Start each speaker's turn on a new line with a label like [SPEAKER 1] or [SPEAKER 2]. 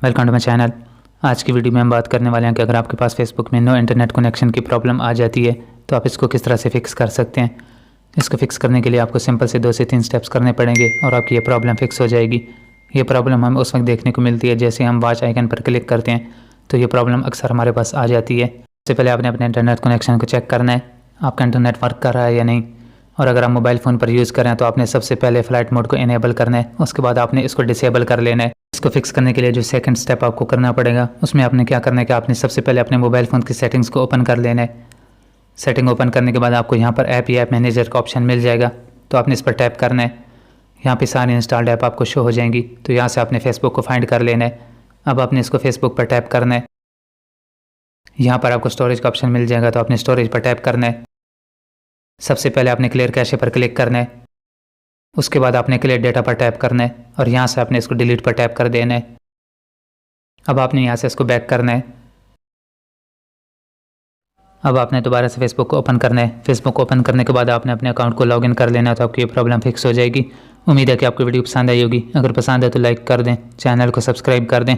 [SPEAKER 1] Welcome to my channel. आज की video में हम बात करने वाले हैं कि अगर आपके पास फेसबुक में नो इंटरनेट कनेक्शन की प्रॉब्लम आ जाती है तो आप इसको किस तरह से फिक्स कर सकते हैं। इसको फिक्स करने के लिए आपको सिंपल से 2 से 3 स्टेप्स करने पड़ेंगे और आपकी ये प्रॉब्लम फिक्स हो जाएगी। ये प्रॉब्लम हमें उस वक्त देखने को मिलती है जैसे हम वॉच आइकन पर क्लिक करते हैं तो ये प्रॉब्लम अक्सर हमारे पास आ जाती है। सबसे पहले आपने अपने इंटरनेट कनेक्शन को चेक करना है, आपका इंटरनेट वर्क कर रहा है या नहीं। और अगर आप मोबाइल फ़ोन पर यूज़ कर रहे हैं तो आपने सबसे पहले फ़्लाइट मोड को इनेबल करना है, उसके बाद आपने इसको डिसेबल कर लेना है। इसको फिक्स करने के लिए जो सेकंड स्टेप आपको करना पड़ेगा उसमें आपने क्या करना है कि आपने सबसे पहले अपने मोबाइल फ़ोन की सेटिंग्स को ओपन कर लेना है। सेटिंग ओपन करने के बाद आपको यहाँ पर ऐप या ऐप मैनेजर का ऑप्शन मिल जाएगा, तो आपने इस पर टैप करना है। यहाँ पे सारी इंस्टॉल्ड ऐप आपको शो हो जाएंगी, तो यहाँ से आपने फेसबुक को फाइंड कर लेना है। अब आपने इसको फेसबुक पर टैप करना है। यहाँ पर आपको स्टोरेज का ऑप्शन मिल जाएगा, तो आपने स्टोरेज पर टैप करना है। सबसे पहले आपने क्लियर कैशे पर क्लिक करना है, उसके बाद आपने क्लियर डेटा पर टैप करना है और यहाँ से आपने इसको डिलीट पर टैप कर देना है। अब आपने यहाँ से इसको बैक करना है। अब आपने दोबारा से फेसबुक को ओपन करना है। फेसबुक को ओपन करने के बाद आपने अपने अकाउंट को लॉगिन कर लेना है, तो आपकी ये प्रॉब्लम फिक्स हो जाएगी। उम्मीद है कि आपको वीडियो पसंद आई होगी। अगर पसंद है तो लाइक कर दें, चैनल को सब्सक्राइब कर दें।